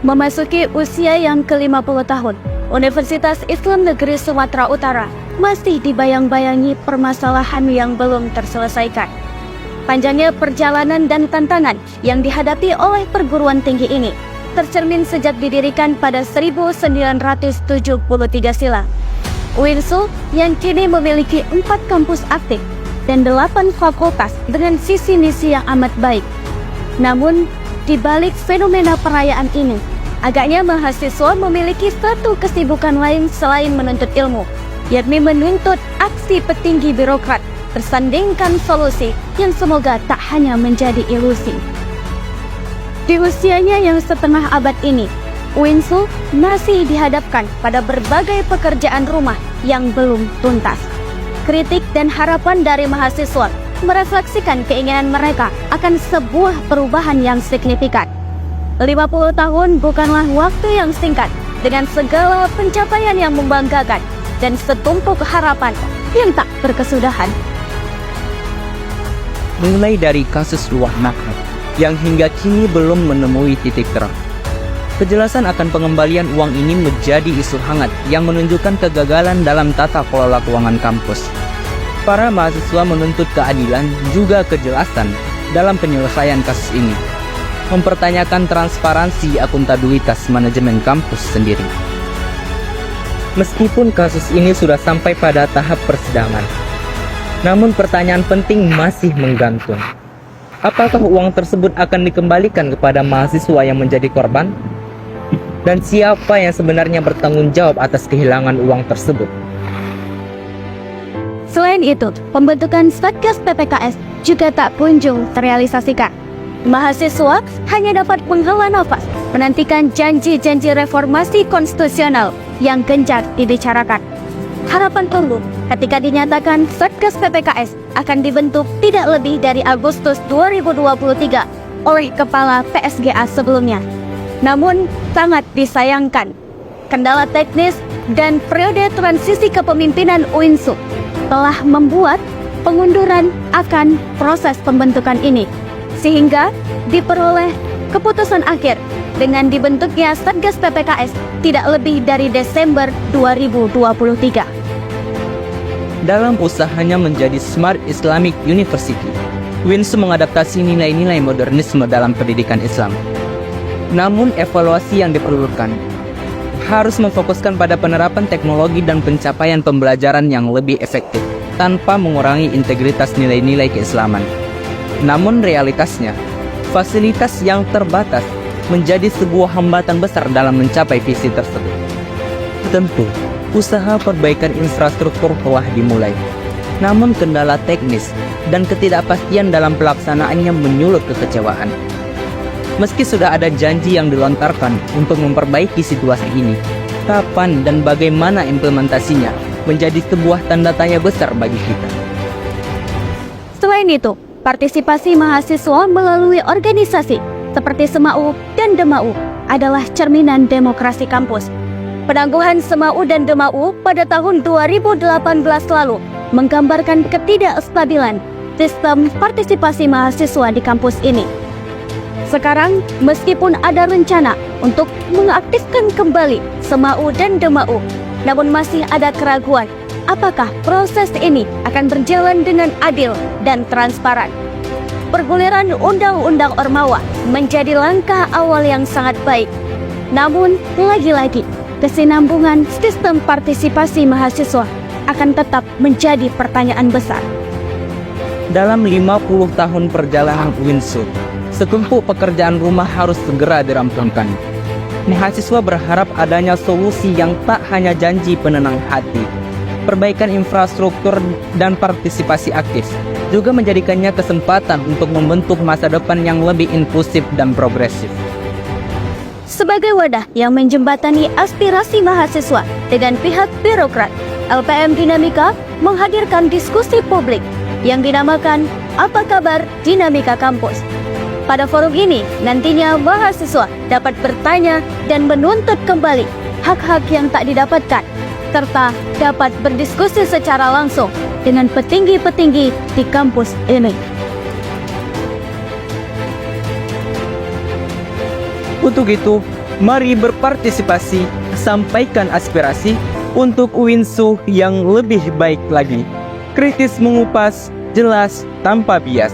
Memasuki usia yang ke-50 tahun, Universitas Islam Negeri Sumatera Utara masih dibayang-bayangi permasalahan yang belum terselesaikan. Panjangnya perjalanan dan tantangan yang dihadapi oleh perguruan tinggi ini tercermin sejak didirikan pada 1973 silam. UINSU yang kini memiliki 4 kampus aktif dan 8 fakultas dengan visi misi yang amat baik. Namun, di balik fenomena perayaan ini, agaknya mahasiswa memiliki satu kesibukan lain selain menuntut ilmu, yakni menuntut aksi petinggi birokrat bersandingkan solusi yang semoga tak hanya menjadi ilusi. Di usianya yang setengah abad ini, UINSU masih dihadapkan pada berbagai pekerjaan rumah yang belum tuntas. Kritik dan harapan dari mahasiswa merefleksikan keinginan mereka akan sebuah perubahan yang signifikan. 50 tahun bukanlah waktu yang singkat dengan segala pencapaian yang membanggakan dan setumpuk harapan yang tak berkesudahan. Mulai dari kasus Luwah Nahar yang hingga kini belum menemui titik terang. Kejelasan akan pengembalian uang ini menjadi isu hangat yang menunjukkan kegagalan dalam tata kelola keuangan kampus. Para mahasiswa menuntut keadilan juga kejelasan dalam penyelesaian kasus ini, mempertanyakan transparansi akuntabilitas manajemen kampus sendiri. Meskipun kasus ini sudah sampai pada tahap persidangan, namun pertanyaan penting masih menggantung. Apakah uang tersebut akan dikembalikan kepada mahasiswa yang menjadi korban? Dan siapa yang sebenarnya bertanggung jawab atas kehilangan uang tersebut? Selain itu, pembentukan Satgas PPKS juga tak kunjung terrealisasikan. Mahasiswa hanya dapat menghela nafas menantikan janji-janji reformasi konstitusional yang gencar dibicarakan. Harapan tumbuh ketika dinyatakan Satgas PPKS akan dibentuk tidak lebih dari Agustus 2023 oleh Kepala PSGA sebelumnya. Namun, sangat disayangkan, kendala teknis dan periode transisi kepemimpinan UINSU telah membuat pengunduran akan proses pembentukan ini, sehingga diperoleh keputusan akhir dengan dibentuknya Satgas PPKS tidak lebih dari Desember 2023. Dalam usahanya menjadi Smart Islamic University, UINSU mengadaptasi nilai-nilai modernisme dalam pendidikan Islam. Namun evaluasi yang diperlukan harus memfokuskan pada penerapan teknologi dan pencapaian pembelajaran yang lebih efektif tanpa mengurangi integritas nilai-nilai keislaman. Namun realitasnya, fasilitas yang terbatas menjadi sebuah hambatan besar dalam mencapai visi tersebut. Tentu, usaha perbaikan infrastruktur telah dimulai. Namun kendala teknis dan ketidakpastian dalam pelaksanaannya menyulut kekecewaan. Meski sudah ada janji yang dilontarkan untuk memperbaiki situasi ini, kapan dan bagaimana implementasinya menjadi sebuah tanda tanya besar bagi kita. Selain itu, partisipasi mahasiswa melalui organisasi seperti SEMAU dan DEMAU adalah cerminan demokrasi kampus. Penangguhan SEMAU dan DEMAU pada tahun 2018 lalu menggambarkan ketidakstabilan sistem partisipasi mahasiswa di kampus ini. Sekarang, meskipun ada rencana untuk mengaktifkan kembali SEMAU dan DEMAU, namun masih ada keraguan apakah proses ini akan berjalan dengan adil dan transparan. Perguliran Undang-Undang Ormawa menjadi langkah awal yang sangat baik. Namun, lagi-lagi, kesinambungan sistem partisipasi mahasiswa akan tetap menjadi pertanyaan besar. Dalam 50 tahun perjalanan UINSU, setumpuk pekerjaan rumah harus segera dirampungkan. Mahasiswa berharap adanya solusi yang tak hanya janji penenang hati. Perbaikan infrastruktur dan partisipasi aktif juga menjadikannya kesempatan untuk membentuk masa depan yang lebih inklusif dan progresif. Sebagai wadah yang menjembatani aspirasi mahasiswa dengan pihak birokrat, LPM Dinamika menghadirkan diskusi publik yang dinamakan Apa Kabar Dinamika Kampus. Pada forum ini, nantinya mahasiswa dapat bertanya dan menuntut kembali hak-hak yang tak didapatkan, serta dapat berdiskusi secara langsung dengan petinggi-petinggi di kampus ini. Untuk itu, Mari berpartisipasi, sampaikan aspirasi untuk UINSU yang lebih baik lagi. Kritis mengupas, jelas tanpa bias.